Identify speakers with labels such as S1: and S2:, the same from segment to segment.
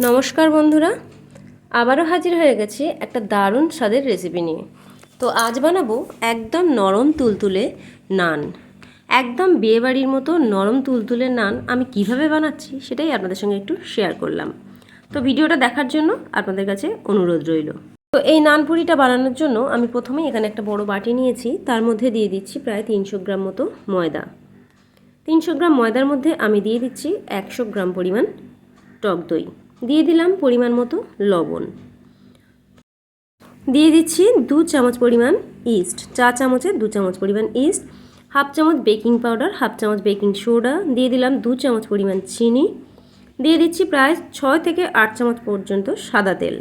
S1: নমস্কার বন্ধুরা, আবারও হাজির হয়ে গেছি একটা দারুণ স্বাদের রেসিপি নিয়ে। তো আজ বানাবো একদম নরম তুলতুলে নান। একদম বিয়েবাড়ির মতো নরম তুলতুলে নান আমি কিভাবে বানাচ্ছি সেটাই আপনাদের সঙ্গে একটু শেয়ার করলাম। তো ভিডিওটা দেখার জন্য আপনাদের কাছে অনুরোধ রইল। তো এই নান পুরিটা বানানোর জন্য আমি প্রথমেই এখানে একটা বড় বাটি নিয়েছি, তার মধ্যে দিয়ে দিচ্ছি প্রায় 300 গ্রাম মতো ময়দা। 300 গ্রাম ময়দার মধ্যে আমি দিয়ে দিচ্ছি 100 গ্রাম পরিমাণ টক দই, দিয়ে দিলাম পরিমাণ মতো লবণ, দিয়ে দিচ্ছি 2 চামচ পরিমাণ ইস্ট, চা চামচে 2 চামচ পরিমাণ ইস্ট, হাফ চামচ বেকিং পাউডার, হাফ চামচ বেকিং সোডা, দিয়ে দিলাম 2 চামচ পরিমাণ চিনি, দিয়ে দিচ্ছি প্রায় 6 থেকে 8 চামচ পর্যন্ত সাদা তেল।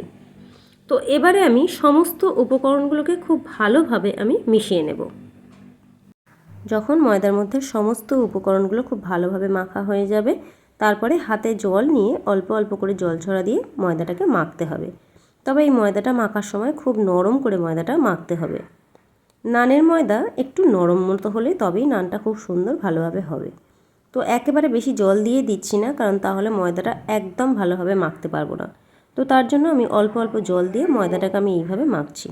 S1: তো এবারে আমি সমস্ত উপকরণগুলোকে খুব ভালোভাবে আমি মিশিয়ে নেব। যখন ময়দার মধ্যে সমস্ত উপকরণগুলো খুব ভালোভাবে মাখা হয়ে যাবে, তারপরে হাতে জল নিয়ে অল্প অল্প করে জল ছড়া দিয়ে ময়দাটাকে মাখতে হবে। তবে এই ময়দাটা মাখার সময় খুব নরম করে ময়দাটা মাখতে হবে। নানের ময়দা একটু নরম মতো হলে তবেই নানটা খুব সুন্দর ভালোভাবে হবে। তো একেবারে বেশি জল দিয়ে দিচ্ছি না, কারণ তাহলে ময়দাটা একদম ভালোভাবে মাখতে পারবো না। তো তার জন্য আমি অল্প অল্প জল দিয়ে ময়দাটাকে আমি এইভাবে মাখছি।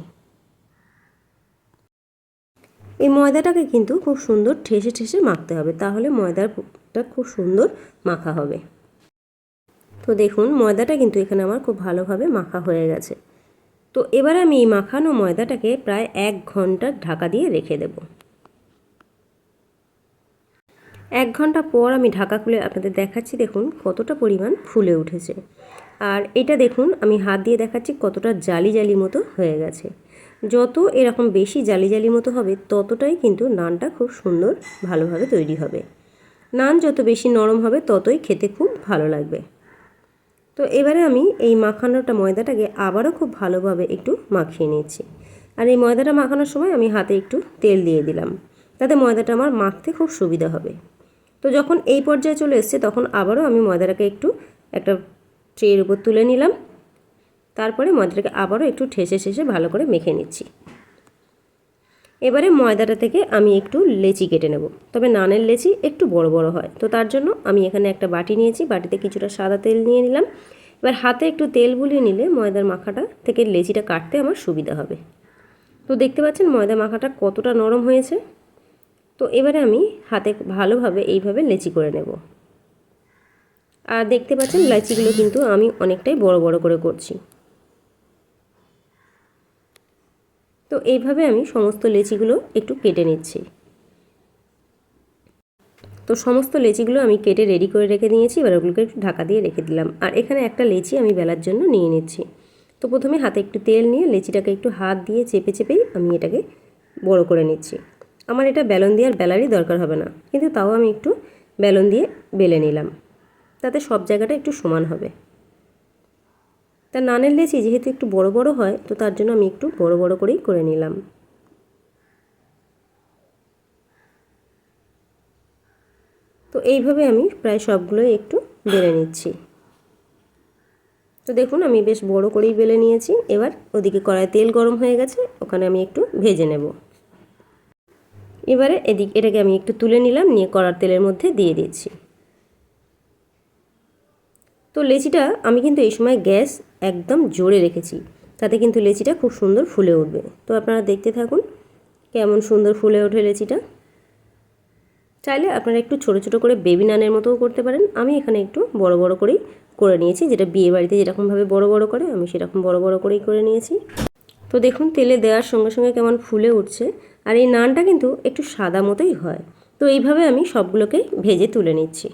S1: এই ময়দাটাকে কিন্তু খুব সুন্দর ঠেসে ঠেসে মাখতে হবে, তাহলে ময়দাটা খুব সুন্দর মাখা হবে। তো দেখুন ময়দাটা কিন্তু এখানে আমার খুব ভালোভাবে মাখা হয়ে গেছে। তো এবার আমি এই মাখানো ময়দাটাকে প্রায় 1 ঘন্টা ঢাকা দিয়ে রেখে দেব। 1 ঘন্টা পর আমি ঢাকা খুলে আপনাদের দেখাচ্ছি, দেখুন কতটা পরিমাণ ফুলে উঠেছে। আর এটা দেখুন আমি হাত দিয়ে দেখাচ্ছি কতটা জালি জালি মতো হয়ে গেছে। যত এরকম বেশি জালি জালি মতো হবে ততটাই কিন্তু নানটা খুব সুন্দর ভালোভাবে তৈরি হবে। নান যত বেশি নরম হবে ততই খেতে খুব ভালো লাগবে। তো এবারে আমি এই মাখানোটা ময়দাটাকে আবারও খুব ভালোভাবে একটু মাখিয়ে নিচ্ছি। আর এই ময়দাটা মাখানোর সময় আমি হাতে একটু তেল দিয়ে দিলাম, তাতে ময়দাটা আমার মাখতে খুব সুবিধা হবে। তো যখন এই পর্যায়ে চলে এসছে তখন আবারও আমি ময়দাটাকে একটু একটা ট্রের উপর তুলে নিলাম। তারপরে ময়দাটাকে আবারও একটু ঠেসে ঠেসে ভালো করে মেখে নিচ্ছি। এবারে ময়দাটা থেকে আমি একটু লেচি কেটে নেব, তবে নানের লেচি একটু বড় বড় হয়। তো তার জন্য আমি এখানে একটা বাটি নিয়েছি, বাটিতে কিছুটা সাদা তেল নিয়ে নিলাম। এবার হাতে একটু তেল বুলিয়ে নিলে ময়দার মাখাটা থেকে লেচিটা কাটতে আমার সুবিধা হবে। তো দেখতে পাচ্ছেন ময়দা মাখাটা কতটা নরম হয়েছে। তো এবারে আমি হাতে ভালোভাবে এইভাবে লেচি করে নেব। আর দেখতে পাচ্ছেন লেচিগুলো কিন্তু আমি অনেকটাই বড় বড় করে করছি। তো এইভাবে আমি সমস্ত লেচিগুলো একটু কেটে নিচ্ছি। তো সমস্ত লেচিগুলো আমি কেটে রেডি করে রেখে দিয়েছি। এবার ওগুলোকে একটু ঢাকা দিয়ে রেখে দিলাম। আর এখানে একটা লেচি আমি বেলার জন্য নিয়ে নিচ্ছি। তো প্রথমে হাতে একটু তেল নিয়ে লেচিটাকে একটু হাত দিয়ে চেপে চেপেই আমি এটাকে বড় করে নিচ্ছি। আমার এটা বেলন দিয়ে আর বেলারই দরকার হবে না, কিন্তু তাও আমি একটু বেলন দিয়ে বেলে নিলাম, তাতে সব জায়গাটা একটু সমান হবে। তা নানের লেচি যেহেতু একটু বড় বড় হয়, তো তার জন্য আমি একটু বড় বড় করেই করে নিলাম। তো এইভাবে আমি প্রায় সবগুলোই একটু বেলে নিচ্ছি। তো দেখুন আমি বেশ বড় করেই বেলে নিয়েছি। এবার ওদিকে কড়াইয়ে তেল গরম হয়ে গেছে, ওখানে আমি একটু ভেজে নেব। এবারে এটাকে আমি একটু তুলে নিলাম, নিয়ে কড়ার তেলের মধ্যে দিয়ে দিচ্ছি। তো লেচিটা আমি কিন্তু এই সময় গ্যাস একদম জোরে রেখেছি, তাতে কিন্তু লেচিটা খুব সুন্দর ফুলে উঠবে। তো আপনারা দেখতে থাকুন কেমন সুন্দর ফুলে ওঠে লেচিটা। চাইলে আপনারা একটু ছোট ছোট করে বেবি নানের মতোও করতে পারেন। আমি এখানে একটু বড় বড় করেই করে নিয়েছি, যেটা বিয়ে বাড়িতে যেরকমভাবে বড় বড় করে আমি সেরকম বড় বড় করেই করে নিয়েছি। তো দেখুন তেলে দেওয়ার সঙ্গে সঙ্গে কেমন ফুলে উঠছে। আর এই নানটা কিন্তু একটু সাদা মতোই হয়। তো এইভাবে আমি সবগুলোকে ভেজে তুলে নিচ্ছি।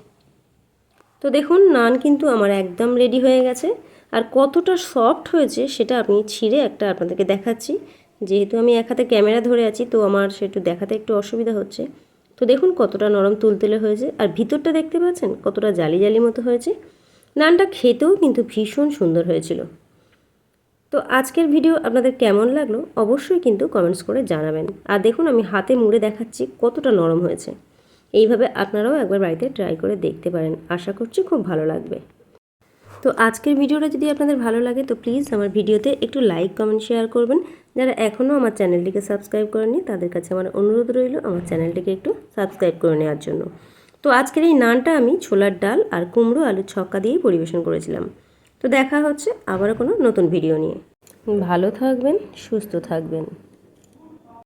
S1: তো দেখুন নান কিন্তু আমার একদম রেডি হয়ে গেছে। আর কতটা সফট হয়েছে সেটা আমি ছিঁড়ে একটা আপনাদেরকে দেখাচ্ছি। যেহেতু আমি এক হাতে ক্যামেরা ধরে আছি, তো আমার সেটা দেখাতে একটু অসুবিধা হচ্ছে। তো দেখুন কতটা নরম তুলতুলে হয়েছে, আর ভিতরটা দেখতে পাচ্ছেন কতটা জালি জালি মতো হয়েছে। নানটা খেতেও কিন্তু ভীষণ সুন্দর হয়েছিল। তো আজকের ভিডিও আপনাদের কেমন লাগলো অবশ্যই কিন্তু কমেন্টস করে জানাবেন। আর দেখুন আমি হাতে মুড়ে দেখাচ্ছি কতটা নরম হয়েছে। এইভাবে আপনারাও একবার বাড়িতে ট্রাই করে দেখতে পারেন, আশা করছি খুব ভালো লাগবে। তো আজকের ভিডিওটা যদি আপনাদের ভালো লাগে তো প্লিজ আমার ভিডিওতে একটু লাইক কমেন্ট শেয়ার করবেন। যারা এখনও আমার চ্যানেলটিকে সাবস্ক্রাইব করেননি তাদের কাছে আমার অনুরোধ রইল আমার চ্যানেলটিকে একটু সাবস্ক্রাইব করে নেওয়ার জন্য। তো আজকের এই নানটা আমি ছোলার ডাল আর কুমড়ো আলুর ছক্কা দিয়েই পরিবেশন করেছিলাম। তো দেখা হচ্ছে আবারও কোনো নতুন ভিডিও নিয়ে। ভালো থাকবেন, সুস্থ থাকবেন।